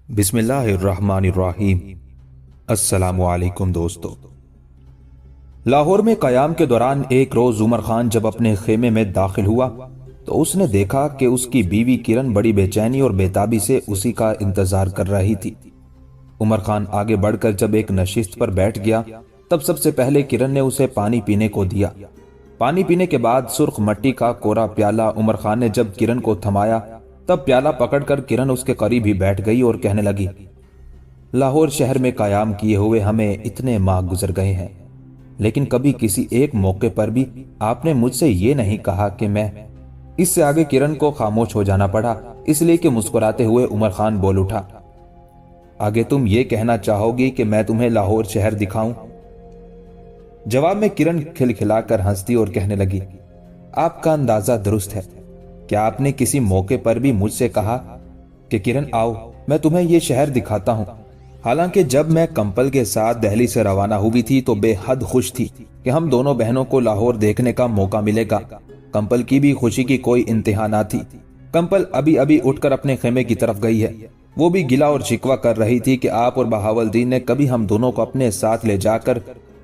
बिस्मिल्लाहिर्रहमानिर्रहीम। अस्सलामु अलैकुम दोस्तों। लाहौर में क़याम के दौरान एक रोज उमर खान जब अपने खेमे में दाखिल हुआ तो उसने देखा कि उसकी बीवी किरण बड़ी बेचैनी और बेताबी से उसी का इंतजार कर रही थी। उमर खान आगे बढ़कर जब एक नशिस्त पर बैठ गया तब सबसे पहले किरण ने उसे पानी पीने को दिया। पानी पीने के बाद सुर्ख मट्टी का कोरा प्याला उमर खान ने जब किरण को थमाया तब प्याला पकड़कर किरण उसके करीब ही बैठ गई और कहने लगी, लाहौर शहर में क़याम किए हुए हमें इतने माह गुजर गए हैं, लेकिन कभी किसी एक मौके पर भी आपने मुझसे ये नहीं कहा कि मैं। इससे आगे किरण को खामोश हो जाना पड़ा, इसलिए कि मुस्कुराते हुए उमर खान बोल उठा, आगे तुम ये कहना चाहोगी कि मैं तुम्हें लाहौर शहर दिखाऊं? जवाब में किरण खिलखिलाकर हंसती और कहने लगी, आपका अंदाजा दुरुस्त है। क्या आपने किसी मौके पर भी मुझसे कहा कि किरण आओ मैं तुम्हें ये शहर दिखाता हूं? हालांकि जब मैं कंपल के साथ दिल्ली से रवाना हुई थी तो बेहद खुश थी कि हम दोनों बहनों को लाहौर देखने का मौका मिलेगा। कंपल की भी खुशी की कोई इंतहा ना थी। कंपल अभी अभी उठकर अपने खेमे की तरफ गई है। वो भी गिला और शिकवा कर रही थी कि आप और बहावलदीन ने कभी हम दोनों को अपने साथ ले जाकर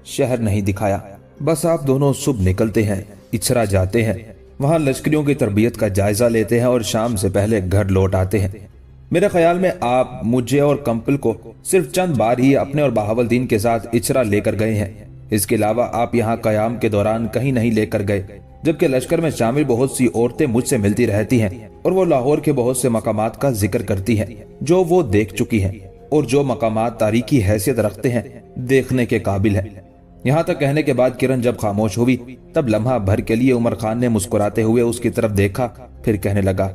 शहर नहीं दिखाया। बस आप दोनों सुबह निकलते हैं, इचरा जाते हैं, वहां लश्करियों की तरबियत का जायजा लेते हैं और शाम से पहले घर लौट आते हैं। मेरे ख्याल में आप मुझे और कंपल को सिर्फ चंद बार ही अपने और बहावलदीन के साथ इचरा लेकर गए हैं। इसके अलावा आप यहाँ क़याम के दौरान कहीं नहीं लेकर गए, जबकि लश्कर में शामिल बहुत सी औरतें मुझसे मिलती रहती हैं और वो लाहौर के बहुत से मकामात का जिक्र करती हैं जो वो देख चुकी हैं और जो मकामात तारीखी हैसियत रखते हैं, देखने के काबिल है। यहाँ तक कहने के बाद किरण जब खामोश हुई तब लम्हा भर के लिए उमर खान ने मुस्कुराते हुए उसकी तरफ देखा, फिर कहने लगा,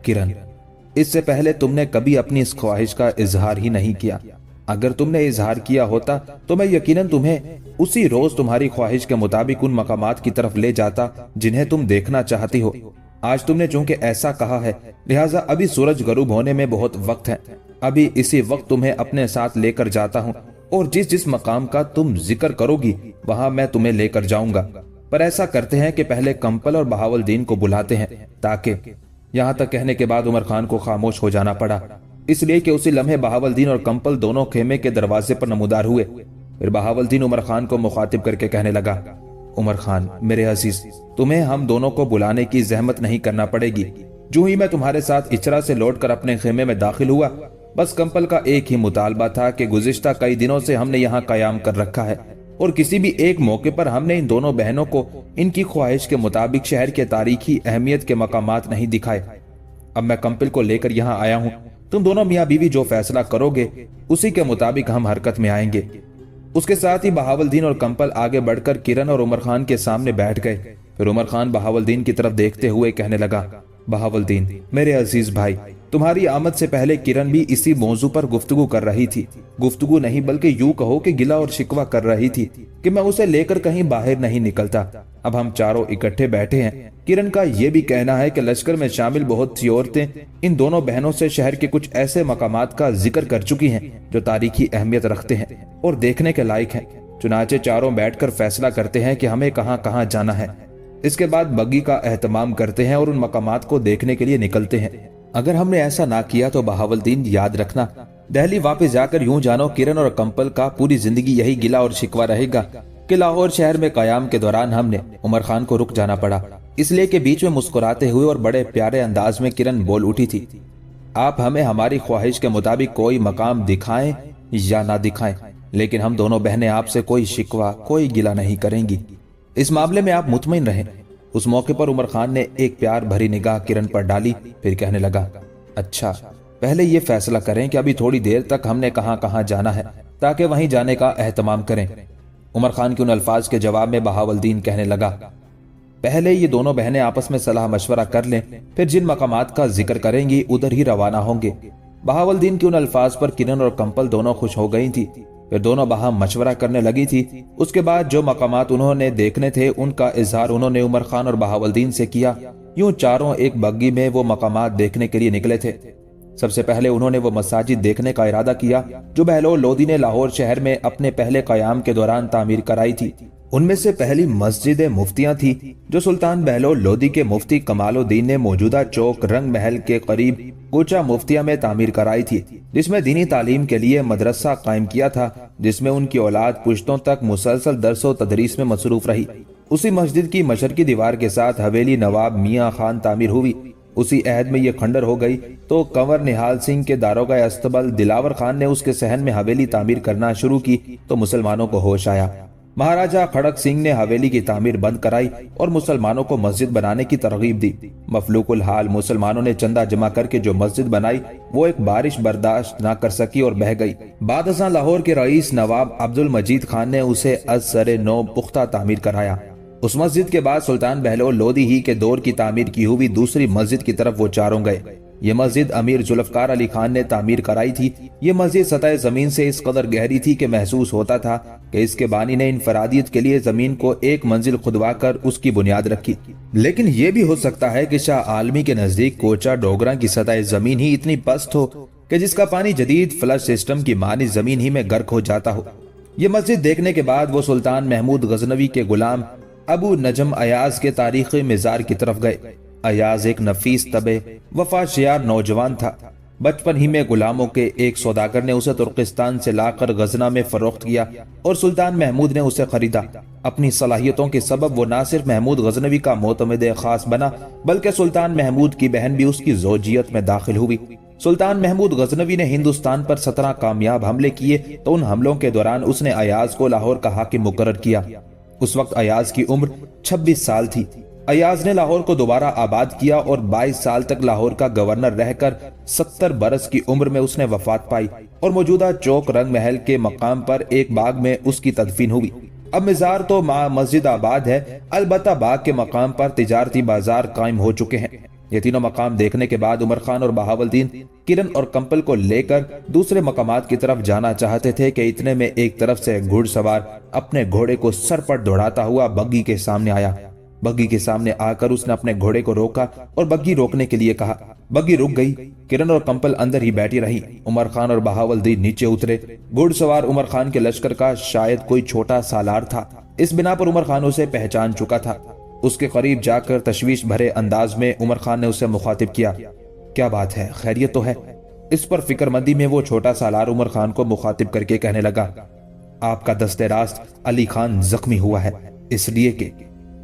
किरण, इससे पहले तुमने कभी अपनी इस ख्वाहिश का इजहार ही नहीं किया। अगर तुमने इजहार किया होता तो मैं यकीनन तुम्हें उसी रोज तुम्हारी ख्वाहिश के मुताबिक उन मकामात की तरफ ले जाता जिन्हें तुम देखना चाहती हो। आज तुमने चूंकि ऐसा कहा है, लिहाजा अभी सूरज गरूब होने में बहुत वक्त है। अभी इसी वक्त तुम्हें अपने साथ लेकर जाता हूँ और जिस जिस मकाम का तुम जिक्र करोगी वहां मैं तुम्हें लेकर जाऊंगा। पर ऐसा करते हैं कि पहले कंपल और बहावलदीन को बुलाते हैं ताकि। यहाँ तक कहने के बाद उमर खान को खामोश हो जाना पड़ा, इसलिए कि उसी लम्हे बहावलदीन और कंपल दोनों खेमे के दरवाजे पर नमूदार हुए। फिर बहावलदीन उमर खान को मुखातिब करके कहने लगा, उमर खान मेरे अजीज, तुम्हें हम दोनों को बुलाने की जहमत नहीं करना पड़ेगी। जो ही मैं तुम्हारे साथ इचरा से लौटकर अपने खेमे में दाखिल हुआ, बस कंपल का एक ही मुतालबा था कि गुज़िश्ता कई दिनों से हमने यहाँ क़याम कर रखा है और किसी भी एक मौके पर हमने इन दोनों बहनों को इनकी ख्वाहिश के मुताबिक शहर के तारीखी अहमियत के मकामात नहीं दिखाए। अब मैं कंपल को लेकर यहाँ आया हूँ, तुम दोनों मियाँ बीवी जो फैसला करोगे उसी के मुताबिक हम हरकत में आएंगे। उसके साथ ही बहावलदीन और कंपल आगे बढ़कर किरण और उमर खान के सामने बैठ गए। फिर उमर खान बहावलदीन की तरफ देखते हुए कहने लगा, बहावलदीन मेरे अजीज भाई, तुम्हारी आमद से पहले किरण भी इसी मौजू पर गुफ्तगू कर रही थी। गुफ्तगू नहीं बल्कि यूं कहो कि गिला और शिकवा कर रही थी कि मैं उसे लेकर कहीं बाहर नहीं निकलता। अब हम चारों इकट्ठे बैठे हैं। किरण का यह भी कहना है कि लश्कर में शामिल बहुत सी औरतें इन दोनों बहनों से शहर के कुछ ऐसे मकामात का जिक्र कर चुकी हैं जो तारीखी अहमियत रखते हैं और देखने के लायक हैं। चुनाचे चारों बैठकर फैसला करते हैं कि हमें कहाँ कहाँ जाना है। इसके बाद बग्गी का एहतमाम करते हैं और उन मकामात को देखने के लिए निकलते हैं। अगर हमने ऐसा ना किया तो बहावलदीन याद रखना, दिल्ली वापस जाकर यूं जानो किरण और कंपल का पूरी जिंदगी यही गिला और शिकवा रहेगा कि लाहौर शहर में क़याम के दौरान हमने। उमर खान को रुक जाना पड़ा, इसलिए कि बीच में मुस्कुराते हुए और बड़े प्यारे अंदाज में किरण बोल उठी थी, आप हमें हमारी ख्वाहिश के मुताबिक कोई मकाम दिखाएं या ना दिखाएं, लेकिन हम दोनों बहनें आपसे कोई शिकवा कोई गिला नहीं करेंगी। इस मामले में आप मुतमईन रहें। उस मौके पर उमर खान ने एक प्यार भरी निगाह किरण पर डाली, फिर कहने लगा, अच्छा पहले ये फैसला करें कि अभी थोड़ी देर तक हमने कहाँ कहाँ जाना है ताकि वहीं जाने का एहतमाम करें। उमर खान के उन अल्फाज के जवाब में बहावलदीन कहने लगा, पहले ये दोनों बहनें आपस में सलाह मशवरा कर लें, फिर जिन मकामात का जिक्र करेंगी उधर ही रवाना होंगे। बहावलदीन के उन अल्फाज पर किरण और कंपल दोनों खुश हो गई थी। फिर दोनों बाहम मशवरा करने लगी थी। उसके बाद जो मकामात उन्होंने देखने थे उनका इजहार उन्होंने उमर खान और बहावलदीन से किया। यूं चारों एक बग्गी में वो मकामात देखने के लिए निकले थे। सबसे पहले उन्होंने वो मसाजिद देखने का इरादा किया जो बहलोल लोदी ने लाहौर शहर में अपने पहले क़याम के दौरान तामीर कराई थी। ان میں سے پہلی مسجد مفتیاں تھی جو سلطان بہلول لودھی کے مفتی کمال الدین نے موجودہ چوک رنگ محل کے قریب کوچہ مفتیہ میں تعمیر کرائی تھی، جس میں دینی تعلیم کے لیے مدرسہ قائم کیا تھا، جس میں ان کی اولاد پشتوں تک مسلسل درس و تدریس میں مصروف رہی۔ اسی مسجد کی مشرقی دیوار کے ساتھ حویلی نواب میاں خان تعمیر ہوئی۔ اسی عہد میں یہ کھنڈر ہو گئی تو کنور نہال سنگھ کے داروغہ استبل دلاور خان نے اس کے صحن میں حویلی تعمیر کرنا شروع کی تو مسلمانوں کو ہوش آیا۔ مہاراجہ کھڑک سنگھ نے حویلی کی تعمیر بند کرائی اور مسلمانوں کو مسجد بنانے کی ترغیب دی۔ مفلوق الحال مسلمانوں نے چندہ جمع کر کے جو مسجد بنائی وہ ایک بارش برداشت نہ کر سکی اور بہہ گئی۔ بعد ازاں لاہور کے رئیس نواب عبد المجید خان نے اسے از سر نو پختہ تعمیر کرایا۔ اس مسجد کے بعد سلطان بہلول لودھی ہی کے دور کی تعمیر کی ہوئی دوسری مسجد کی طرف وہ چاروں گئے۔ یہ مسجد امیر ذوالفقار علی خان نے تعمیر کرائی تھی۔ یہ مسجد سطح زمین سے اس قدر گہری تھی کہ محسوس ہوتا تھا کہ اس کے بانی نے انفرادیت کے لیے زمین کو ایک منزل کھدوا کر اس کی بنیاد رکھی۔ لیکن یہ بھی ہو سکتا ہے کہ شاہ عالمی کے نزدیک کوچہ ڈوگراں کی سطح زمین ہی اتنی پست ہو کہ جس کا پانی جدید فلش سسٹم کی مانی زمین ہی میں غرق ہو جاتا ہو۔ یہ مسجد دیکھنے کے بعد وہ سلطان محمود غزنوی کے غلام ابو نجم ایاز کے تاریخی مزار کی طرف گئے۔ ایاز ایک نفیس طبع وفا شیار نوجوان تھا۔ بچپن ہی میں غلاموں کے ایک سوداگر نے اسے ترکستان سے لا کر غزنہ میں فروخت کیا اور سلطان محمود نے اسے خریدا۔ اپنی صلاحیتوں کے سبب وہ نہ صرف محمود غزنوی کا معتمد خاص بنا بلکہ سلطان محمود کی بہن بھی اس کی زوجیت میں داخل ہوئی۔ سلطان محمود غزنوی نے ہندوستان پر 17 کامیاب حملے کیے تو ان حملوں کے دوران اس نے ایاز کو لاہور کا حاکم مقرر کیا۔ اس وقت ایاز کی عمر 26 سال تھی۔ ایاز نے لاہور کو دوبارہ آباد کیا اور 22 سال تک لاہور کا گورنر رہ کر 70 برس کی عمر میں اس نے وفات پائی اور موجودہ چوک رنگ محل کے مقام پر ایک باغ میں اس کی تدفین ہوئی۔ اب مزار تو مسجد آباد ہے، البتہ باغ کے مقام پر تجارتی بازار قائم ہو چکے ہیں۔ یہ تینوں مقام دیکھنے کے بعد عمر خان اور بہاولدین کرن اور کمپل کو لے کر دوسرے مقامات کی طرف جانا چاہتے تھے کہ اتنے میں ایک طرف سے گھڑ سوار اپنے گھوڑے کو سر پر دوڑاتا ہوا بگی کے سامنے آیا۔ بگی کے سامنے آ کر اس نے اپنے گھوڑے کو روکا اور بگی روکنے کے لیے کہا۔ بگی رک گئی۔ کرن اور کمپل اندر ہی بیٹھی رہی۔ عمر خان اور بہاولدین نیچے اترے۔ گھڑ سوار عمر خان کے لشکر کا شاید کوئی چھوٹا سالار تھا۔ اس بنا پر عمر خان اسے پہچان چکا تھا۔ اس کے قریب جا کر تشویش بھرے انداز میں عمر خان نے اسے مخاطب کیا۔ کیا بات ہے، خیریت تو ہے؟ اس پر فکر مندی میں وہ چھوٹا سالار عمر خان کو مخاطب کر کے کہنے لگا، آپ کا دست راست علی خان زخمی ہوا ہے، اس لیے کہ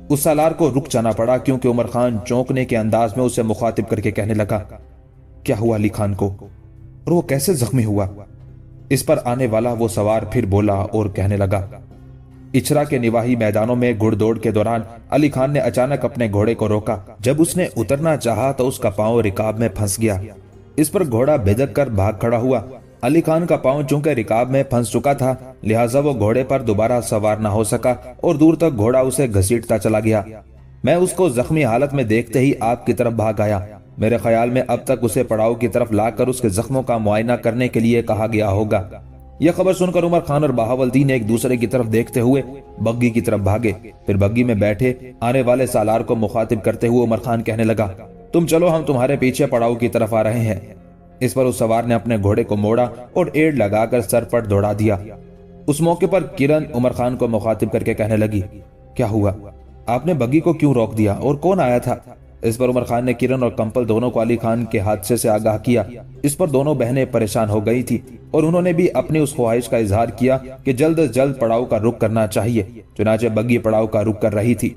اس سالار کو رک جانا پڑا کیونکہ عمر خان چونکنے کے انداز میں اسے مخاطب کر کے کہنے لگا، کیا ہوا علی خان کو اور وہ کیسے زخمی ہوا؟ اس پر آنے والا وہ سوار پھر بولا اور کہنے لگا، اچرا کے نواحی میدانوں میں گھڑ دوڑ کے دوران علی خان نے اچانک اپنے گھوڑے کو روکا۔ جب اس نے اترنا چاہا تو اس کا پاؤں رکاب میں پھنس گیا۔ اس پر گھوڑا بھدک کر بھاگ کھڑا ہوا۔ علی خان کا پاؤں چونکہ رکاب میں پھنس چکا تھا لہٰذا وہ گھوڑے پر دوبارہ سوار نہ ہو سکا اور دور تک گھوڑا اسے گھسیٹتا چلا گیا۔ میں اس کو زخمی حالت میں دیکھتے ہی آپ کی طرف بھاگ آیا۔ میرے خیال میں اب تک اسے پڑاؤ کی طرف لا کر اس کے زخموں کا معائنہ کرنے کے لیے کہا گیا ہوگا۔ یہ خبر سن کر عمر خان اور بہاولدین ایک دوسرے کی طرف دیکھتے ہوئے بگی کی طرف بھاگے۔ پھر بگی میں بیٹھے آنے والے سالار کو مخاطب کرتے ہوئے عمر خان کہنے لگا، تم چلو، ہم تمہارے پیچھے پڑاؤ کی طرف آ رہے ہیں۔ اس پر اس سوار نے اپنے گھوڑے کو موڑا اور ایڑ لگا کر سر پر دوڑا دیا۔ اس موقع پر کرن عمر خان کو مخاطب کر کے کہنے لگی، کیا ہوا؟ آپ نے بگی کو کیوں روک دیا اور کون آیا تھا؟ اس پر عمر خان نے کرن اور کمپل دونوں کو علی خان کے حادثے سے آگاہ کیا۔ اس پر دونوں بہنیں پریشان ہو گئی تھی اور انہوں نے بھی اپنی اس خواہش کا اظہار کیا کہ جلد از جلد پڑاؤ کا رخ کرنا چاہیے۔ چنانچہ بگی پڑاؤ کا رخ کر رہی تھی۔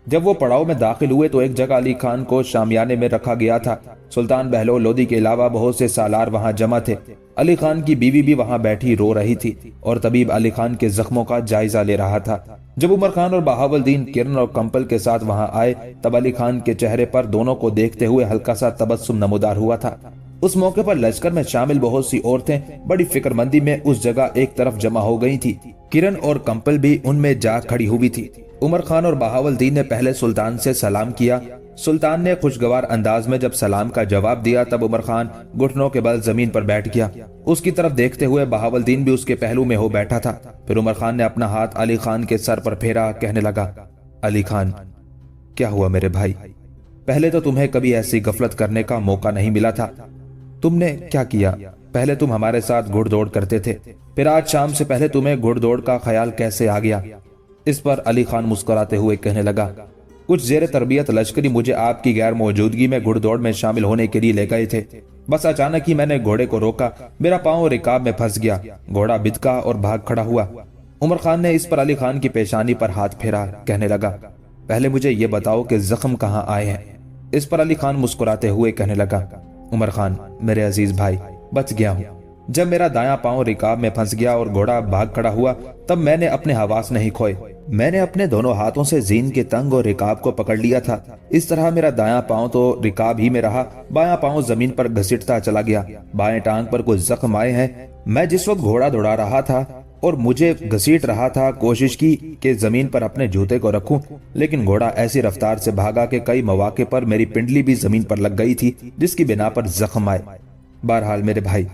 جب وہ پڑاؤ میں داخل ہوئے تو ایک جگہ علی خان کو شامیانے میں رکھا گیا تھا۔ سلطان بہلول لودھی کے علاوہ بہت سے سالار وہاں جمع تھے۔ علی خان کی بیوی بھی وہاں بیٹھی رو رہی تھی اور طبیب علی خان کے زخموں کا جائزہ لے رہا تھا۔ جب عمر خان اور بہاولدین کرن اور کمپل کے ساتھ وہاں آئے تب علی خان کے چہرے پر دونوں کو دیکھتے ہوئے ہلکا سا تبسم نمودار ہوا تھا۔ اس موقع پر لشکر میں شامل بہت سی عورتیں بڑی فکر مندی میں اس جگہ ایک طرف جمع ہو گئی تھی۔ کرن اور کمپل بھی ان میں جا کھڑی ہوئی تھی۔ عمر خان اور بہاولدین نے پہلے سلطان سے سلام کیا۔ سلطان نے خوشگوار انداز میں جب سلام کا جواب دیا تب عمر خان گھٹنوں کے بل زمین پر بیٹھ گیا۔ اس کی طرف دیکھتے ہوئے بہاولدین بھی اس کے پہلو میں ہو بیٹھا تھا۔ پھر عمر خان نے اپنا ہاتھ علی خان کے سر پر پھیرا، کہنے لگا، علی خان کیا ہوا میرے بھائی؟ پہلے تو تمہیں کبھی ایسی غفلت کرنے کا موقع نہیں ملا تھا۔ تم نے کیا کیا؟ پہلے تم ہمارے ساتھ گھڑ دوڑ کرتے تھے، پھر آج شام سے پہلے تمہیں گھڑ دوڑ کا خیال کیسے آ گیا؟ इस पर अली खान मुस्कुराते हुए कहने लगा, कुछ जेर तरबियत लश्करी मुझे आपकी गैर मौजूदगी में घुड़दौड़ में शामिल होने के लिए ले गए थे। बस अचानक ही मैंने घोड़े को रोका, मेरा पांव रिकाब में फंस गया, घोड़ा बिदका और भाग खड़ा हुआ। उमर खान ने इस पर अली खान की पेशानी पर हाथ फेरा, कहने लगा, पहले मुझे ये बताओ कि जख्म कहाँ आए हैं। इस पर अली खान मुस्कुराते हुए कहने लगा, उमर खान मेरे अजीज भाई, बच गया हूँ। जब मेरा दायां पांव रिकाब में फंस गया और घोड़ा भाग खड़ा हुआ, तब मैंने अपने हवास नहीं खोए। मैंने अपने दोनों हाथों से जीन के तंग और रिकाब को पकड़ लिया था। इस तरह मेरा दायां पांव तो रिकाब ही में रहा, बायां पांव जमीन पर घसीटता चला गया। बाएं टांग पर कुछ जख्म आए हैं। मैं जिस वक्त घोड़ा दौड़ा रहा था और मुझे घसीट रहा था, कोशिश की कि जमीन पर अपने जूते को रखूं, लेकिन घोड़ा ऐसी रफ्तार से भागा कि कई मौके पर मेरी पिंडली भी जमीन पर लग गई थी, जिसकी बिना पर जख्म आए। बहरहाल मेरे भाई,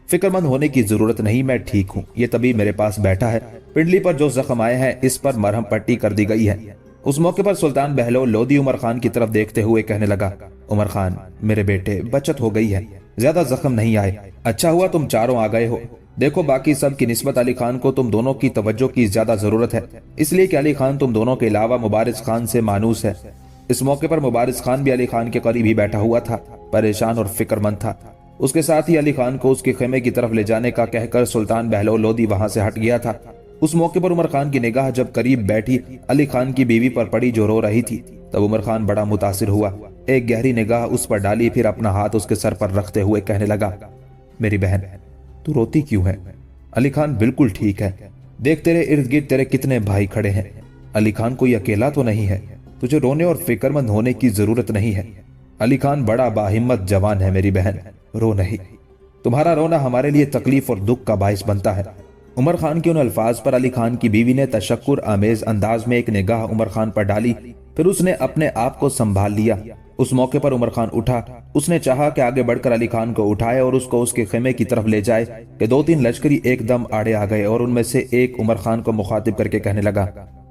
फिक्रमंद होने की जरूरत नहीं, मैं ठीक हूँ। ये तभी मेरे पास बैठा है। पिंडली पर जो जख्म आए हैं, इस पर मरहम पट्टी कर दी गई है। उस मौके पर सुल्तान बहलोल लोदी उमर खान की तरफ देखते हुए कहने लगा, उमर खान मेरे बेटे, बचत हो गई है, ज्यादा जख्म नहीं आए। अच्छा हुआ तुम चारों आ गए हो। देखो, बाकी सब की निस्बत अली खान को तुम दोनों की तवज्जो की ज्यादा जरूरत है, इसलिए कि अली खान तुम दोनों के अलावा मुबारिस खान से मानूस है। इस मौके पर मुबारिस खान भी अली खान के करीब ही बैठा हुआ था, परेशान और फिक्रमंद था। उसके साथ ही अली खान को उसके खेमे की तरफ ले जाने का कहकर सुल्तान बहलोल लोदी वहां से हट गया था। उस मौके पर उमर खान की निगाह जब करीब बैठी अली खान की बीवी पर पड़ी जो रो रही थी, तब उमर खान बड़ा मुतासिर हुआ। एक गहरी निगाह उस पर डाली, फिर अपना हाथ उसके सर पर रखते हुए कहने लगा, मेरी बहन, तू रोती क्यों है? अली खान बिल्कुल ठीक है। देख, तेरे इर्द गिर्द तेरे कितने भाई खड़े हैं। अली खान कोई अकेला तो नहीं है। तुझे रोने और फिक्रमंद होने की जरूरत नहीं है। अली खान बड़ा बाहिम्मत जवान है मेरी बहन, रो नहीं। तुम्हारा रोना हमारे लिए तकलीफ और दुख का बायस बनता है। उमर खान के उन अल्फाज पर अली खान की बीवी ने तशक्कुर आमेज अंदाज में एक निगाह उमर खान पर डाली, फिर उसने अपने आप को संभाल लिया। उस मौके पर उमर खान उठा। उसने चाहा कि आगे बढ़कर अली खान को उठाए और उसको उसके खेमे की तरफ ले जाए कि दो तीन लश्करी एकदम आड़े आ गए और उनमें से एक उमर खान को मुखातिब करके कहने लगा,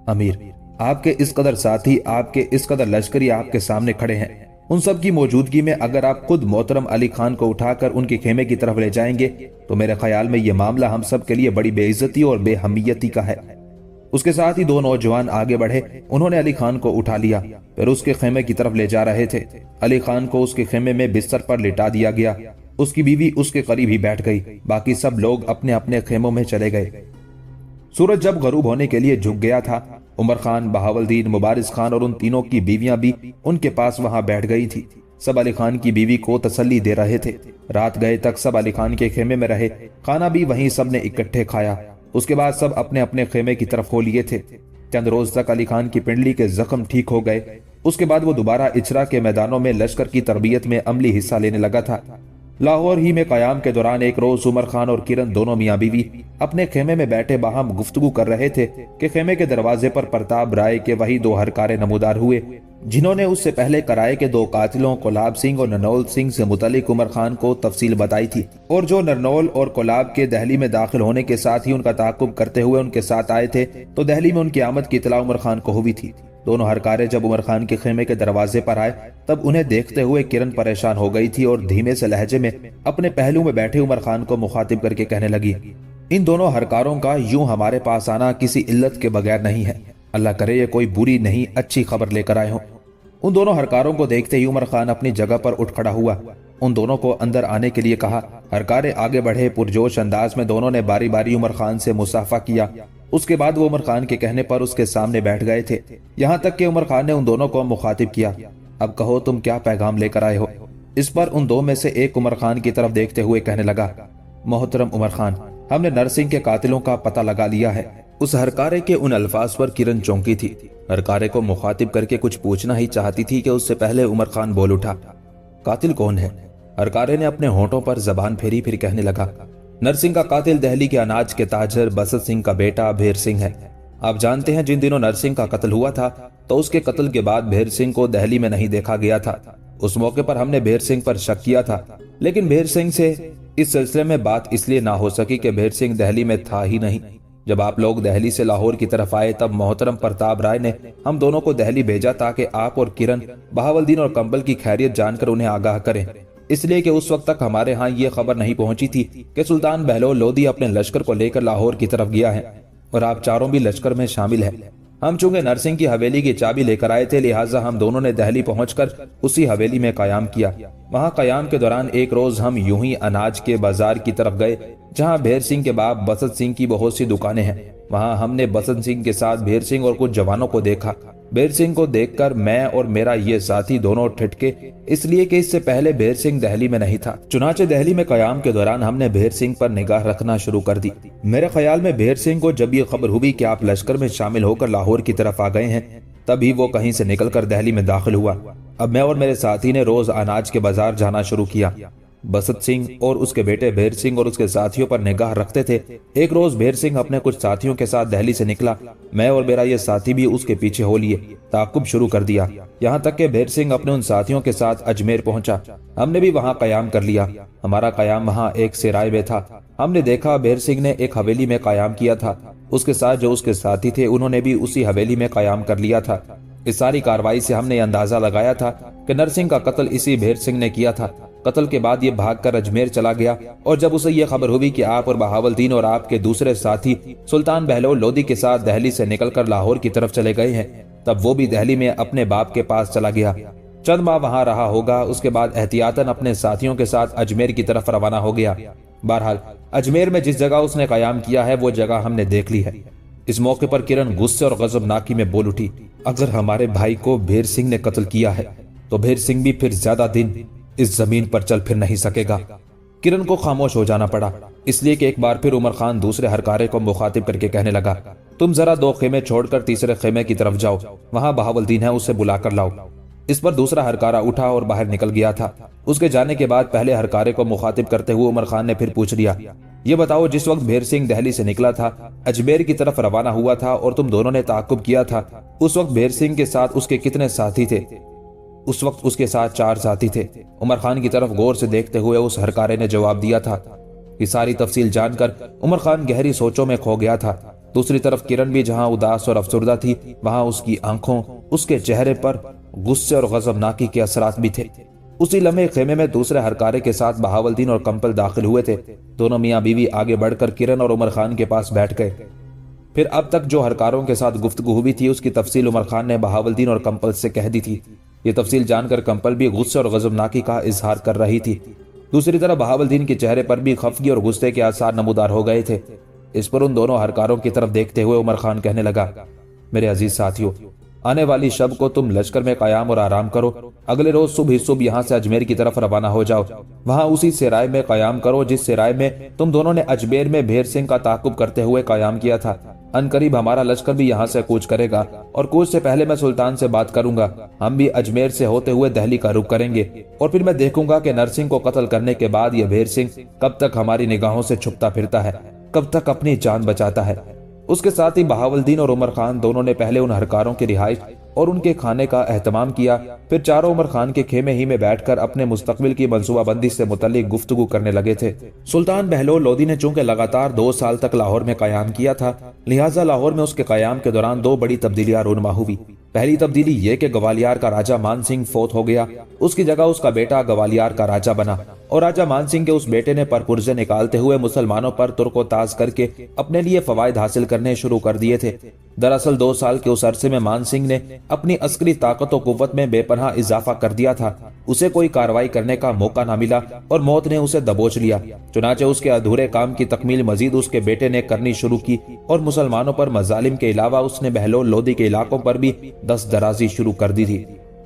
अमीर, आपके इस कदर साथी, आपके इस कदर लश्करी आपके सामने खड़े हैं। उन सब की मौजूदगी में अगर आप खुद मोहतरम अली खान को उठाकर उनके खेमे की तरफ ले जाएंगे तो मेरे ख्याल में यह मामला हम सब के लिए बड़ी बेइज्जती और बेहमियती का है। उसके साथ ही दो नौजवान आगे बढ़े। उन्होंने अली खान को उठा लिया, फिर उसके खेमे की तरफ ले जा रहे थे। अली खान को उसके खेमे में बिस्तर पर लिटा दिया गया। उसकी बीवी उसके करीब ही बैठ गई। बाकी सब लोग अपने अपने खेमों में चले गए। सूरज जब गरूब होने के लिए झुक गया था, उमर खान, बहावलदीन, मुबारिस खान और उन तीनों की बीवियां भी उनके पास वहां बैठ गई थी। सब अली खान की बीवी को तसल्ली दे रहे थे। रात गए तक सब अली खान के खेमे में रहे। खाना भी वहीं सब ने इकट्ठे खाया। उसके बाद सब अपने अपने खेमे की तरफ हो लिए थे। चंद रोज तक अली खान की पिंडली के जख्म ठीक हो गए। उसके बाद वो दोबारा इचरा के मैदानों में लश्कर की तरबियत में अमली हिस्सा लेने लगा था। लाहौर ही में कयाम के दौरान एक रोज उमर खान और किरण दोनों मियाँ बीवी अपने खेमे में बैठे बाहम गुफ्तगू कर रहे थे कि खेमे के दरवाजे पर प्रताप राय के वही दो हरकारे नमूदार हुए जिन्होंने उससे पहले कराए के दो कातिलों कोलाब सिंह और नरनौल सिंह से मुतालिक उमर खान को तफसील बताई थी, और जो नरनौल और कोलाब के दहली में दाखिल होने के साथ ही उनका ताक़ुब करते हुए उनके साथ आए थे, तो दहली में उनकी आमद की इतला उमर खान को हुई थी। दोनों हरकारे जब उमर खान के खेमे के दरवाजे पर आए तब उन्हें देखते हुए किरण परेशान हो गई थी और धीमे से लहजे में अपने पहलू में बैठे उमर खान को मुखातिब करके कहने लगी, इन दोनों हरकारों का यूं हमारे पास आना किसी इल्लत के बगैर नहीं है। अल्लाह करे ये कोई बुरी नहीं अच्छी खबर लेकर आए हों। उन दोनों हरकारों को देखते ही उमर खान अपनी जगह पर उठ खड़ा हुआ। उन दोनों को अंदर आने के लिए कहा। हरकारे आगे बढ़े। पुरजोश अंदाज में दोनों ने बारी बारी उमर खान से मुसाफा किया। उसके बाद वो उमर खान के कहने पर उसके सामने बैठ गए थे। यहाँ तक कि उमर खान ने उन दोनों को मुखातिब किया, अब कहो तुम क्या पैगाम लेकर आए हो। इस पर उन दो में से एक उमर खान की तरफ देखते हुए कहने लगा, मोहतरम उमर खान, हमने नरसिंह के कातिलों का पता लगा लिया है। उस हरकारे के उन अल्फाज पर किरण चौंकी थी। हरकारे को मुखातिब करके कुछ पूछना ही चाहती थी कि उससे पहले उमर खान बोल उठा, कातिल कौन है? हरकारे ने अपने होंठों पर जबान फेरी, फिर कहने लगा, नरसिंह का कातिल दहली के अनाज के ताजर बसत सिंह का बेटा भेर सिंह है। आप जानते हैं जिन दिनों नरसिंह का कत्ल हुआ था तो उसके कत्ल के बाद भेर सिंह को दहली में नहीं देखा गया था। उस मौके पर हमने भेर सिंह पर शक किया था, लेकिन भेर सिंह से इस सिलसिले में बात इसलिए ना हो सकी कि भेर सिंह दहली में था ही नहीं। जब आप लोग दहली से लाहौर की तरफ आए तब मोहतरम प्रताप राय ने हम दोनों को दहली भेजा ताकि आप और किरण बहावलदीन और कंबल की खैरियत जानकर उन्हें आगाह करें, इसलिए कि उस वक्त तक हमारे यहाँ ये खबर नहीं पहुंची थी कि सुल्तान बहलोल लोदी अपने लश्कर को लेकर लाहौर की तरफ गया है और आप चारों भी लश्कर में शामिल हैं। ہم چونکہ نرسنگ کی حویلی کی چابی لے کر آئے تھے، لہٰذا ہم دونوں نے دہلی پہنچ کر اسی حویلی میں قیام کیا۔ وہاں قیام کے دوران ایک روز ہم یوں ہی اناج کے بازار کی طرف گئے، جہاں بھیر سنگھ کے باپ بسنت سنگھ کی بہت سی دکانیں ہیں۔ وہاں ہم نے بسنت سنگھ کے ساتھ بھیر سنگھ اور کچھ جوانوں کو دیکھا۔ بھیر سنگھ کو دیکھ کر میں اور میرا یہ ساتھی دونوں ٹھٹکے، اس لیے کہ اس سے پہلے بھیر سنگھ دہلی میں نہیں تھا۔ چنانچہ دہلی میں قیام کے دوران ہم نے بھیر سنگھ پر نگاہ رکھنا شروع کر دی۔ میرے خیال میں بھیر سنگھ کو جب یہ خبر ہوئی کہ آپ لشکر میں شامل ہو کر لاہور کی طرف آ گئے ہیں، تبھی وہ کہیں سے نکل کر دہلی میں داخل ہوا۔ اب میں اور میرے ساتھی نے روز اناج کے بازار جانا شروع کیا۔ بسنت سنگھ اور اس کے بیٹے بھیر سنگھ اور اس کے ساتھیوں پر نگاہ رکھتے تھے۔ ایک روز بھیر سنگھ اپنے کچھ ساتھیوں کے ساتھ دہلی سے نکلا۔ میں اور میرا یہ ساتھی بھی اس کے پیچھے ہو لیے، تعاقب شروع کر دیا، یہاں تک کہ بھیر سنگھ اپنے ان ساتھیوں کے ساتھ اجمیر پہنچا۔ ہم نے بھی وہاں قیام کر لیا۔ ہمارا قیام وہاں ایک سرائے میں تھا۔ ہم نے دیکھا بھیر سنگھ نے ایک حویلی میں قیام کیا تھا، اس کے ساتھ جو اس کے ساتھی تھے انہوں نے بھی اسی حویلی میں قیام کر لیا تھا۔ اس ساری کارروائی سے ہم نے اندازہ لگایا تھا کہ نرسنگھ کا قتل اسی بھیر سنگھ نے کیا تھا۔ قتل کے بعد یہ بھاگ کر اجمیر چلا گیا، اور جب اسے یہ خبر ہوئی کہ آپ اور بہاولدین اور آپ کے دوسرے ساتھی سلطان بہلول لودھی کے ساتھ دہلی سے نکل کر لاہور کی طرف چلے گئے ہیں، تب وہ بھی دہلی میں اپنے باپ کے پاس چلا گیا۔ چند ماہ وہاں رہا ہوگا، اس کے بعد احتیاطاً اپنے ساتھیوں کے ساتھ اجمیر کی طرف روانہ ہو گیا۔ بہرحال اجمیر میں جس جگہ اس نے قیام کیا ہے وہ جگہ ہم نے دیکھ لی ہے۔ اس موقع پر کرن غصے اور غضبناکی میں بول اٹھی، اگر ہمارے بھائی کو بھیر سنگھ نے قتل کیا ہے تو بھیر سنگھ بھی پھر زیادہ دن اس زمین پر چل پھر نہیں سکے گا۔ کرن کو خاموش ہو جانا پڑا، اس لیے کہ ایک بار پھر عمر خان دوسرے ہرکارے کو مخاطب کر کے کہنے لگا، تم ذرا 2 خیمے چھوڑ کر تیسرے خیمے کی طرف جاؤ، وہاں بہاولدین ہے، اسے بلا کر لاؤ۔ اس پر دوسرا ہرکارہ اٹھا اور باہر نکل گیا تھا۔ اس کے جانے کے بعد پہلے ہرکارے کو مخاطب کرتے ہوئے عمر خان نے پھر پوچھ لیا، یہ بتاؤ جس وقت بھیر سنگھ دہلی سے نکلا تھا، اجمیر کی طرف روانہ ہوا تھا اور تم دونوں نے تعاقب کیا تھا، اس وقت بھیر سنگھ کے ساتھ اس کے کتنے ساتھی تھے؟ اس وقت اس کے ساتھ 4 ساتھی تھے۔ عمر خان کی طرف غور سے دیکھتے ہوئے اس ہرکارے نے جواب دیا تھا۔ یہ ساری تفصیل جان کر عمر خان گہری سوچوں میں کھو گیا تھا۔ دوسری طرف کرن بھی جہاں اداس اور افسردہ تھی، وہاں اس کی آنکھوں، اس کے چہرے پر غصے اور غضبناکی کے اثرات بھی تھے۔ اسی لمحے خیمے میں دوسرے ہرکارے کے ساتھ بہاولدین اور کمپل داخل ہوئے تھے۔ دونوں میاں بیوی آگے بڑھ کر کرن اور عمر خان کے پاس بیٹھ گئے۔ پھر اب تک جو ہرکاروں کے ساتھ گفتگو ہوئی تھی اس کی تفصیل عمر خان نے بہاولدین اور کمپل سے کہہ دی تھی۔ یہ تفصیل جان کر کمپل بھی غصے اور غضبناکی کا اظہار کر رہی تھی۔ دوسری طرف بہاولدین کے چہرے پر بھی خفگی اور غصے کے آثار نمودار ہو گئے تھے۔ اس پر ان دونوں ہرکاروں کی طرف دیکھتے ہوئے عمر خان کہنے لگا، میرے عزیز ساتھیوں، آنے والی شب کو تم لشکر میں قیام اور آرام کرو، اگلے روز صبح یہاں سے اجمیر کی طرف روانہ ہو جاؤ، وہاں اسی سرائے میں قیام کرو جس سرائے میں تم دونوں نے اجمیر میں بھیر سنگھ کا تعاقب کرتے ہوئے قیام کیا تھا۔ ان قریب ہمارا لشکر بھی یہاں سے کوچ کرے گا، اور کوچ سے پہلے میں سلطان سے بات کروں گا۔ ہم بھی اجمیر سے ہوتے ہوئے دہلی کا رخ کریں گے، اور پھر میں دیکھوں گا کہ نرسنگھ کو قتل کرنے کے بعد یہ بھیر سنگھ کب تک ہماری نگاہوں سے چھپتا پھرتا ہے، کب تک اپنی جان بچاتا ہے۔ اس کے ساتھ ہی بہاولدین اور عمر خان دونوں نے پہلے ان ہرکاروں کی رہائش اور ان کے کھانے کا اہتمام کیا، پھر چاروں عمر خان کے خیمے ہی میں بیٹھ کر اپنے مستقبل کی منصوبہ بندی سے متعلق گفتگو کرنے لگے تھے۔ سلطان بہلول لودھی نے چونکہ لگاتار 2 سال تک لاہور میں قیام کیا تھا، لہٰذا لاہور میں اس کے قیام کے دوران 2 بڑی تبدیلیاں رونما ہوئی۔ پہلی تبدیلی یہ کہ گوالیار کا راجہ مان سنگھ فوت ہو گیا، اس کی جگہ اس کا بیٹا گوالیار کا راجہ بنا، اور راجہ مان سنگھ کے اس بیٹے نے پرپرزے نکالتے ہوئے مسلمانوں پر ترک و تاز کر کے اپنے لیے فوائد حاصل کرنے شروع کر دیے تھے۔ دراصل 2 سال کے اس عرصے میں مان سنگھ نے اپنی عسکری طاقت و قوت میں بے پناہ اضافہ کر دیا تھا۔ اسے کوئی کارروائی کرنے کا موقع نہ ملا اور موت نے اسے دبوچ لیا۔ چنانچہ اس کے ادھورے کام کی تکمیل مزید اس کے بیٹے نے کرنی شروع کی، اور مسلمانوں پر مظالم کے علاوہ اس نے بہلول لودھی کے علاقوں پر بھی دست درازی شروع کر دی تھی۔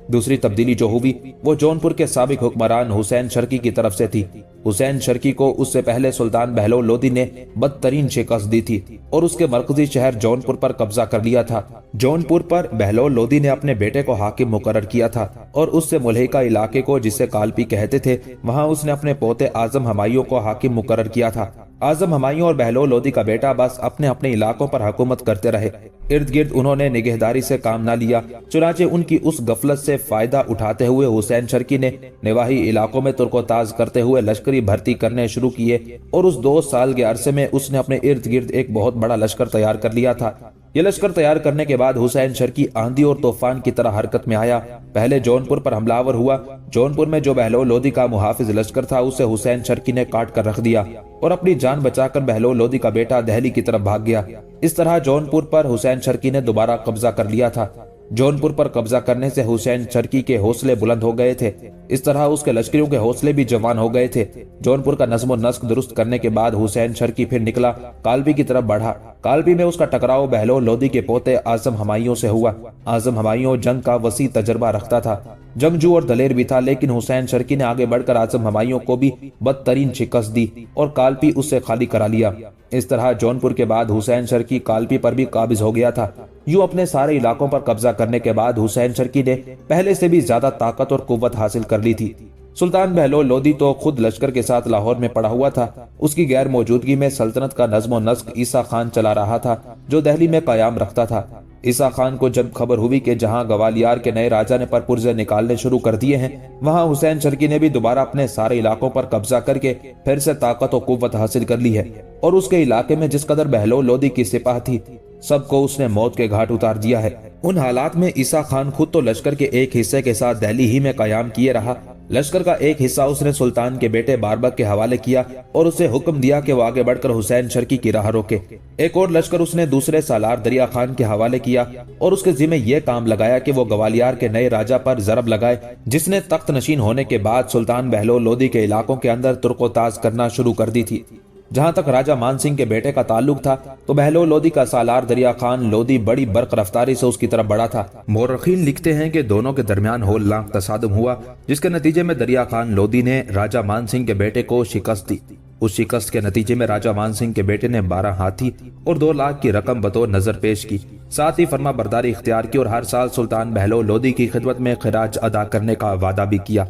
دوسری تبدیلی جو ہوئی وہ جونپور کے سابق حکمران حسین شرکی کی طرف سے تھی۔ حسین شرکی کو اس سے پہلے سلطان بہلول لودھی نے بدترین شکست دی تھی اور اس کے مرکزی شہر جونپور پر قبضہ کر لیا تھا۔ جونپور پر بہلول لودھی نے اپنے بیٹے کو حاکم مقرر کیا تھا، اور اس سے ملحقہ علاقے کو جسے کالپی کہتے تھے، وہاں اس نے اپنے پوتے اعظم ہمایوں کو حاکم مقرر کیا تھا۔ اعظم ہمایوں اور بہلول لودھی کا بیٹا بس اپنے اپنے علاقوں پر حکومت کرتے رہے، ارد گرد انہوں نے نگہداری سے کام نہ لیا۔ چنانچہ ان کی اس غفلت سے فائدہ اٹھاتے ہوئے حسین شرکی نے نواحی علاقوں میں ترک و تاز کرتے ہوئے لشکری بھرتی کرنے شروع کیے، اور اس 2 سال کے عرصے میں اس نے اپنے ارد گرد ایک بہت بڑا لشکر تیار کر لیا تھا۔ یہ لشکر تیار کرنے کے بعد حسین شرکی آندھی اور طوفان کی طرح حرکت میں آیا۔ پہلے جونپور پر حملہ آور ہوا۔ جونپور میں جو بہلول لودھی کا محافظ لشکر تھا اسے حسین شرکی نے کاٹ کر رکھ دیا، اور اپنی جان بچا کر بہلول لودھی کا بیٹا دہلی کی طرف بھاگ گیا۔ इस तरह जौनपुर पर हुसैन शर्की ने दोबारा कब्जा कर लिया था। जौनपुर पर कब्जा करने से हुसैन शर्की के हौसले बुलंद हो गए थे। इस तरह उसके लश्करियों के हौसले भी जवान हो गए थे। जौनपुर का नज्म व नस्क दुरुस्त करने के बाद हुसैन शर्की फिर निकला, कालपी की तरफ बढ़ा। कालपी में उसका टकराव बहलोल लोदी के पोते आजम हमायूं से हुआ। आजम हमायूं जंग का वसी तजर्बा रखता था, जंगजू और दलेर भी था, लेकिन हुसैन शर्की ने आगे बढ़कर आजम हमायूं को भी बदतरीन शिकस्त दी और कालपी उससे खाली करा लिया। इस तरह जौनपुर के बाद हुसैन शर्की कालपी पर भी काबिज हो गया था। यूं अपने सारे इलाकों पर कब्जा करने के बाद हुसैन शर्की ने पहले से भी ज्यादा ताकत और कुव्वत हासिल कर ली थी। सुल्तान बहलोल लोदी तो खुद लश्कर के साथ लाहौर में पड़ा हुआ था। उसकी गैर मौजूदगी में सल्तनत का नज्म व नस्क ईसा खान चला रहा था, जो दिल्ली में कायम रखता था। ईसा खान को जब खबर हुई कि जहां ग्वालियर के नए राजा ने पुर्जे निकालने शुरू कर दिए हैं, वहां हुसैन शर्की ने भी दोबारा अपने सारे इलाकों पर कब्जा करके फिर से ताकत और कुव्वत हासिल कर ली है। और उसके इलाके में जिस कदर बहलोल लोदी की सिपाह थी, सबको उसने मौत के घाट उतार दिया है। उन हालात में ईसा खान खुद तो लश्कर के एक हिस्से के साथ दिल्ली ही में कायम किए रहा। लश्कर का एक हिस्सा उसने सुल्तान के बेटे बारबक के हवाले किया और उसे हुक्म दिया कि वो आगे बढ़कर हुसैन शर्की की राह रोके। एक और लश्कर उसने दूसरे सालार दरिया खान के हवाले किया और उसके जिम्मे यह काम लगाया कि वो ग्वालियर के नए राजा पर जरब लगाए, जिसने तख्त नशीन होने के बाद सुल्तान बहलोल लोदी के इलाकों के अंदर तुर्कोताज करना शुरू कर दी थी। जहां तक राजा मान सिंह के बेटे का ताल्लुक था, तो बहलोल लोदी का सालार दरिया खान लोदी बड़ी बर्क रफ्तारी से उसकी तरफ बढ़ा था। मोरखीन लिखते हैं कि दोनों के दरमियान होलनाक तसादुम हुआ, जिसके नतीजे में दरिया खान लोदी ने राजा मान सिंह के बेटे को शिकस्त दी। उस शिकस्त के नतीजे में राजा मान सिंह के बेटे ने 12 हाथी और 2 लाख की रकम बतौर नजर पेश की। साथ ही फर्मा बरदारी इख्तियार की और हर साल सुल्तान बहलोल लोदी की खिदमत में खिराज अदा करने का वादा भी किया।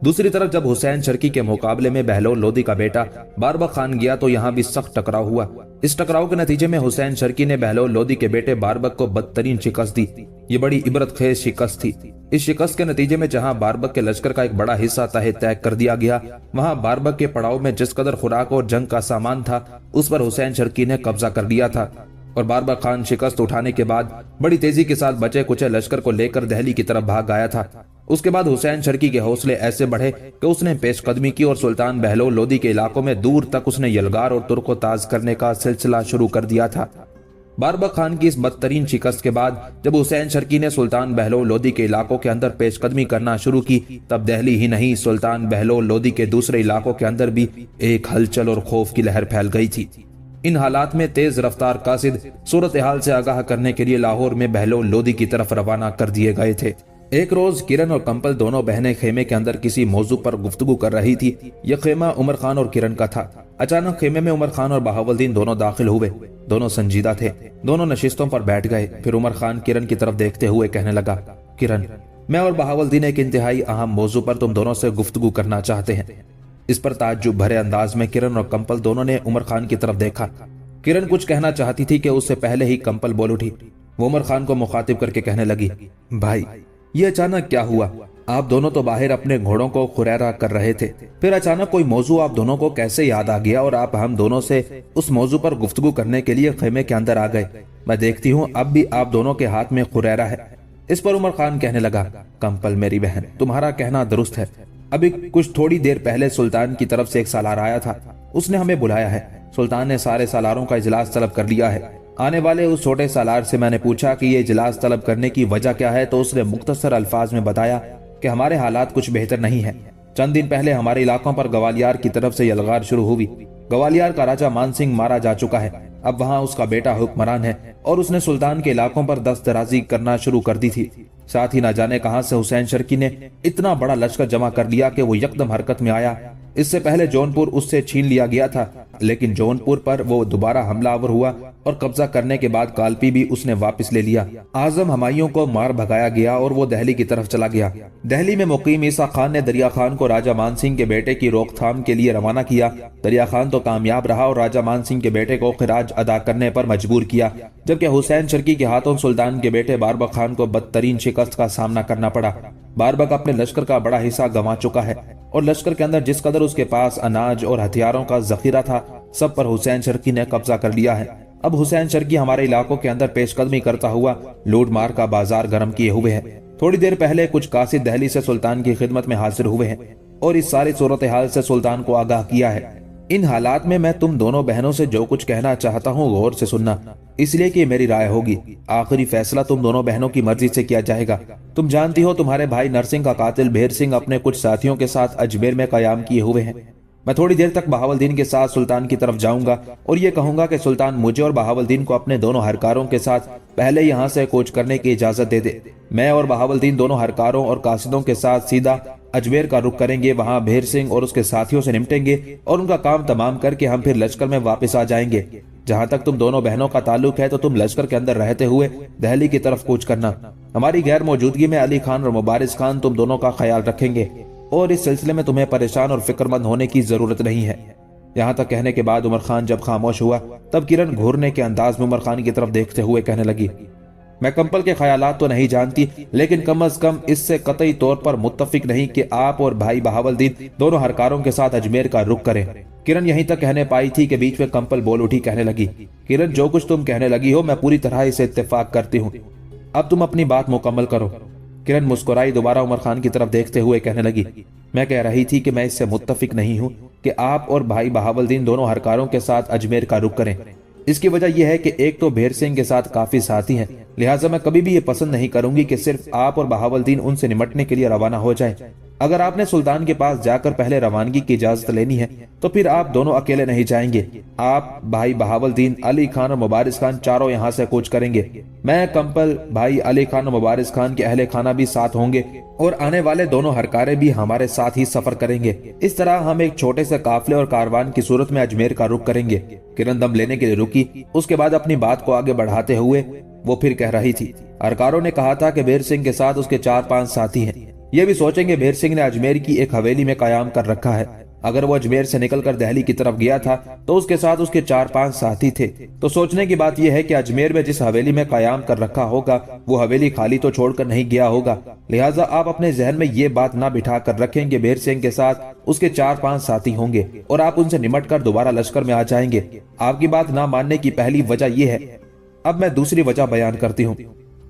दूसरी तरफ जब हुसैन शर्की के मुकाबले में बहलोल लोदी का बेटा बारबक खान गया, तो यहाँ भी सख्त टकराव हुआ। इस टकराव के नतीजे में हुसैन शर्की ने बहलोल लोदी के बेटे बारबक को बदतरीन शिकस्त दी। ये बड़ी इबरत खेज शिकस्त थी। इस शिकस्त के नतीजे में जहां बारबक के लश्कर का एक बड़ा हिस्सा तहे तैग कर दिया गया, वहां बारबक के पड़ाव में जिस कदर खुराक और जंग का सामान था, उस पर हुसैन शर्की ने कब्जा कर लिया था। और बारबक खान शिकस्त उठाने के बाद बड़ी तेजी के साथ बचे कुचे लश्कर को लेकर दिल्ली की तरफ भाग आया था। उसके बाद हुसैन शर्की के हौसले ऐसे बढ़े कि उसने पेशकदमी की और सुल्तान बहलोल लोदी के इलाकों में दूर तक उसने यलगार और तुर्कोताज करने का सिलसिला शुरू कर दिया था। बारबक खान की इस बदतरीन शिकस्त के बाद जब हुसैन शर्की ने सुल्तान बहलोल लोदी के इलाकों के अंदर पेशकदमी करना शुरू की, तब दिल्ली ही नहीं सुल्तान बहलोल लोदी के दूसरे इलाकों के अंदर भी एक हलचल और खौफ की लहर फैल गई थी। इन हालात में तेज रफ्तार कासिद सूरत हाल से आगाह करने के लिए लाहौर में बहलोल लोदी की तरफ रवाना कर दिए गए थे। एक रोज किरण और कंपल दोनों बहनें खेमे के अंदर किसी मौजू पर गुफ्तगू कर रही थी। यह खेमा उमर खान और किरण का था। अचानक खेमे में उमर खान और बहावलदीन दोनों दाखिल हुए। दोनों संजीदा थे। दोनों नशिस्तों पर बैठ गए। फिर उमर खान किरण की तरफ देखते हुए कहने लगा, किरण, मैं और बहावलदीन एक इंतहाई अहम मौजू पर तुम दोनों से गुफ्तगू करना चाहते हैं। इस पर ताज्जुब भरे अंदाज में किरण और कंपल दोनों ने उमर खान की तरफ देखा। किरण कुछ कहना चाहती थी कि उससे पहले ही कंपल बोल उठी। वो उमर खान को मुखातिब करके कहने लगी, भाई, ये अचानक क्या हुआ? आप दोनों तो बाहर अपने घोड़ों को खुरैरा कर रहे थे, फिर अचानक कोई मौजू आप दोनों को कैसे याद आ गया और आप हम दोनों से उस मौजू पर गुफ्तगू करने के लिए खेमे के अंदर आ गए? मैं देखती हूँ अब भी आप दोनों के हाथ में खुरैरा है। इस पर उमर खान कहने लगा, कंपल मेरी बहन, तुम्हारा कहना दुरुस्त है। अभी कुछ थोड़ी देर पहले सुल्तान की तरफ से एक सालार आया था। उसने हमें बुलाया है। सुल्तान ने सारे सालारों का इजलास तलब कर लिया है। आने वाले उस छोटे सालार से मैंने पूछा कि ये इजलास तलब करने की वजह क्या है, तो उसने मुख्तसर अल्फाज में बताया कि हमारे हालात कुछ बेहतर नहीं है। चंद दिन पहले हमारे इलाकों पर ग्वालियर की तरफ से यलगार शुरू हुई। ग्वालियर का राजा मान सिंह मारा जा चुका है। अब वहाँ उसका बेटा हुक्मरान है और उसने सुल्तान के इलाकों पर दस्तराजी करना शुरू कर दी थी। साथ ही न जाने कहां से हुसैन शर्की ने इतना बड़ा लश्कर जमा कर लिया कि वो यकदम हरकत में आया। इससे पहले जौनपुर उससे छीन लिया गया था, लेकिन जौनपुर पर वो दोबारा हमलावर हुआ और कब्जा करने के बाद कालपी भी उसने वापस ले लिया। आजम हमायूं को मार भगाया गया और वो दिल्ली की तरफ चला गया। दिल्ली में मुकीम ईसा खान ने दरिया खान को राजा मान सिंह के बेटे की रोकथाम के लिए रवाना किया। दरिया खान तो कामयाब रहा और राजा मान सिंह के बेटे को खिराज अदा करने पर मजबूर किया, जबकि हुसैन शर्की के हाथों सुल्तान के बेटे बारबक खान को बदतरीन शिकस्त का सामना करना पड़ा। बारबक अपने लश्कर का बड़ा हिस्सा गंवा चुका है और लश्कर के अंदर जिस कदर उसके पास अनाज और हथियारों का जखीरा था, सब पर हुसैन शर्की ने कब्जा कर लिया है। अब हुसैन शर्की हमारे इलाकों के अंदर पेशकदमी करता हुआ लूट मार का बाजार गर्म किए हुए है। थोड़ी देर पहले कुछ कासिद दिल्ली से सुल्तान की खिदमत में हाजिर हुए हैं और इस सारी सूरत हाल से सुल्तान को आगाह किया है। इन हालात में मैं तुम दोनों बहनों से जो कुछ कहना चाहता हूँ गौर से सुनना, इसलिए कि मेरी राय होगी। आखिरी फैसला तुम दोनों बहनों की मर्जी से किया जाएगा। तुम जानती हो तुम्हारे भाई नरसिंह का कातिल भेर सिंह अपने कुछ साथियों के साथ अजमेर में कयाम किए हुए हैं। मैं थोड़ी देर तक बहावलदीन के साथ सुल्तान की तरफ जाऊंगा और ये कहूंगा कि सुल्तान मुझे और बहावलदीन को अपने दोनों हरकारों के साथ पहले यहाँ से कूच करने की इजाजत दे दे। मैं और बहावलदीन दोनों हरकारों और कासिदों के साथ सीधा अजमेर का रुख करेंगे। वहां भेर सिंह और उसके साथियों से निपटेंगे और उनका काम तमाम करके हम फिर लश्कर में वापस आ जाएंगे। जहां तक तुम दोनों बहनों का ताल्लुक है तो तुम लश्कर के अंदर रहते हुए दिल्ली की तरफ कूच करना। हमारी गैर मौजूदगी में अली खान और मुबारिस खान तुम दोनों का ख्याल रखेंगे और इस सिलसिले में तुम्हें परेशान और फिक्रमंद होने की जरूरत नहीं है। यहाँ तक कहने के बाद उमर खान जब खामोश हुआ तब किरण घूरने के अंदाज में उमर खान की तरफ देखते हुए कहने लगी, मैं कंपल के ख्यालात तो नहीं जानती, लेकिन कम अज कम इससे कतई तौर पर मुत्तफिक नहीं कि आप और भाई बहावलदीन दोनों हरकारों के साथ अजमेर का रुख करें। किरण यहीं तक कहने पाई थी कि बीच में कंपल बोल उठी, कहने लगी, किरण जो कुछ तुम कहने लगी हो मैं पूरी तरह इसे इत्तेफाक करती हूँ। अब तुम अपनी बात मुकम्मल करो। किरण मुस्कुराई दोबारा उमर खान की तरफ देखते हुए कहने लगी, मैं कह रही थी कि मैं इससे मुत्तफिक नहीं हूँ कि आप और भाई बहावलदीन दोनों हरकारों के साथ अजमेर का रुख करें। इसकी वजह यह है कि एक तो भेर सिंह के साथ काफी साथी हैं, लिहाजा मैं कभी भी ये पसंद नहीं करूंगी कि सिर्फ आप और बहावलदीन उनसे निमटने के लिए रवाना हो जाएं। अगर आपने सुल्तान के पास जाकर पहले रवानगी की इजाजत लेनी है तो फिर आप दोनों अकेले नहीं जाएंगे। आप, भाई बहावलदीन, अली खान और मुबारिस खान चारों यहाँ से कूच करेंगे। मैं, कंपल, भाई अली खान और मुबारिस खान के अहले खाना भी साथ होंगे और आने वाले दोनों हरकारे भी हमारे साथ ही सफर करेंगे। इस तरह हम एक छोटे से काफले और कारवान की सूरत में अजमेर का रुख करेंगे। किरण दम लेने के लिए रुकी, उसके बाद अपनी बात को आगे बढ़ाते हुए वो फिर कह रही थी, हरकारों ने कहा था कि भेर सिंह के साथ उसके 4-5 साथी हैं। ये भी सोचेंगे भेर सिंह ने अजमेर की एक हवेली में कयाम कर रखा है। अगर वो अजमेर से निकलकर दिल्ली की तरफ गया था तो उसके साथ उसके 4-5 साथी थे। तो सोचने की बात यह है कि अजमेर में जिस हवेली में कयाम कर रखा होगा वो हवेली खाली तो छोड़कर नहीं गया होगा। लिहाजा आप अपने जहन में ये बात ना बिठा कर रखें कि भेर सिंह के साथ उसके 4-5 साथी होंगे और आप उनसे निमट कर दोबारा लश्कर में आ जाएंगे। आपकी बात ना मानने की पहली वजह यह है। अब मैं दूसरी वजह बयान करती हूँ।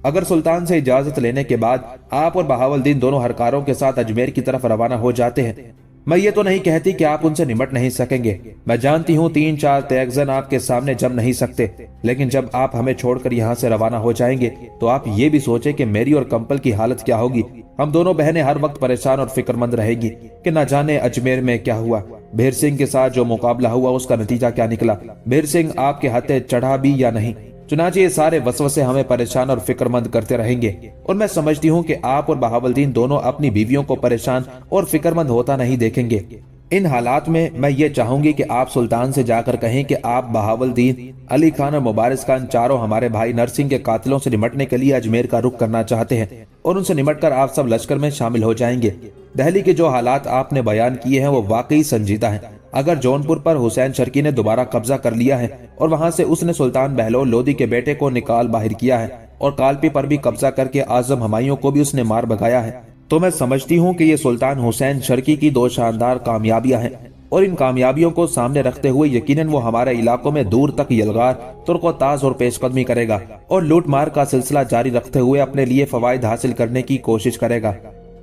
अगर सुल्तान से इजाजत लेने के बाद आप और बहावलदीन दोनों हरकारों के साथ अजमेर की तरफ रवाना हो जाते हैं, मैं ये तो नहीं कहती कि आप उनसे निमट नहीं सकेंगे। मैं जानती हूँ 3-4 तैगजन आपके सामने जम नहीं सकते, लेकिन जब आप हमें छोड़कर यहाँ से रवाना हो जाएंगे तो आप ये भी सोचे कि मेरी और कंपल की हालत क्या होगी। हम दोनों बहनें हर वक्त परेशान और फिक्रमंद रहेगी कि न जाने अजमेर में क्या हुआ, भेर सिंह के साथ जो मुकाबला हुआ उसका नतीजा क्या निकला, भेर सिंह आपके हथे चढ़ा भी या नहीं। चुनांचे ये सारे वसवसे हमें परेशान और फिक्रमंद करते रहेंगे और मैं समझती हूँ कि आप और बहावलदीन दोनों अपनी बीवियों को परेशान और फिक्रमंद होता नहीं देखेंगे। इन हालात में मैं ये चाहूंगी कि आप सुल्तान से जाकर कहें कि आप, बहावलदीन, अली खान और मुबारिस खान चारों हमारे भाई नरसिंह के कातिलों से निमटने के लिए अजमेर का रुख करना चाहते हैं और उनसे निमटकर आप सब लश्कर में शामिल हो जाएंगे। दिल्ली के जो हालात आपने बयान किए हैं वो वाकई संजीदा हैं। अगर जौनपुर पर हुसैन शर्की ने दोबारा कब्जा कर लिया है और वहां से उसने सुल्तान बहलोल लोदी के बेटे को निकाल बाहर किया है और कालपी पर भी कब्जा करके आजम हमायूं को भी उसने मार भगाया है, तो मैं समझती हूँ कि ये सुल्तान हुसैन शर्की की 2 शानदार कामयाबियां हैं और इन कामयाबियों को सामने रखते हुए यकीनन वो हमारे इलाकों में दूर तक यलगार, तुर्को-ताज और पेशकदमी करेगा और लूट मार का सिलसिला जारी रखते हुए अपने लिए फवायद हासिल करने की कोशिश करेगा।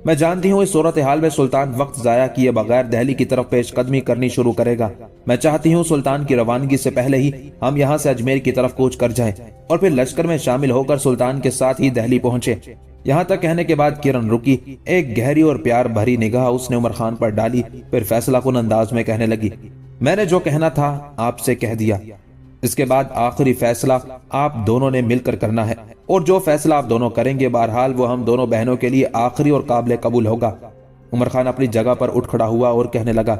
मैं जानती हूँ इस सूरत हाल में सुल्तान वक्त जाया किए बगैर दिल्ली की तरफ पेशकदमी करनी शुरू करेगा। मैं चाहती हूँ सुल्तान की रवानगी से पहले ही हम यहाँ से अजमेर की तरफ कूच कर जाएं और फिर लश्कर में शामिल होकर सुल्तान के साथ ही दिल्ली पहुंचे। यहाँ तक कहने के बाद किरण रुकी, एक गहरी और प्यार भरी निगाह उसने उमर खान पर डाली, फिर फैसला कुन अंदाज में कहने लगी, मैंने जो कहना था आपसे कह दिया। इसके बाद आखिरी फैसला आप दोनों ने मिलकर करना है और जो फैसला आप दोनों करेंगे बहरहाल वो हम दोनों बहनों के लिए आखिरी और काबिल कबूल होगा। उमर खान अपनी जगह पर उठ खड़ा हुआ और कहने लगा,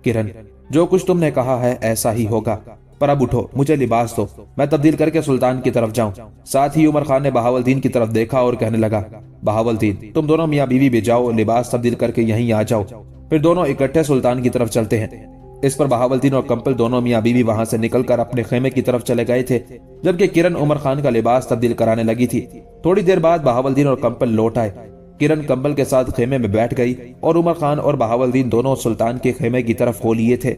किरण, जो कुछ तुमने कहा है ऐसा ही होगा, पर अब उठो, मुझे लिबास दो, मैं तब्दील करके सुल्तान की तरफ जाऊं। साथ ही उमर खान ने बहावलदीन की तरफ देखा और कहने लगा, बहावलदीन, तुम दोनों मियाँ बीवी भी जाओ, लिबास तब्दील करके यहीं आ जाओ, फिर दोनों इकट्ठे सुल्तान की तरफ चलते हैं। इस पर बहावलदीन और कंपल दोनों मियाँ बीवी वहां से निकलकर अपने खेमे की तरफ चले गए थे, जबकि किरण उमर खान का लिबास तब्दील कराने लगी थी। थोड़ी देर बाद बहावलदीन और कंपल लौट आए। किरण कंबल के साथ खेमे में बैठ गई और उमर खान और बहावलदीन दोनों सुल्तान के खेमे की तरफ हो लिए थे।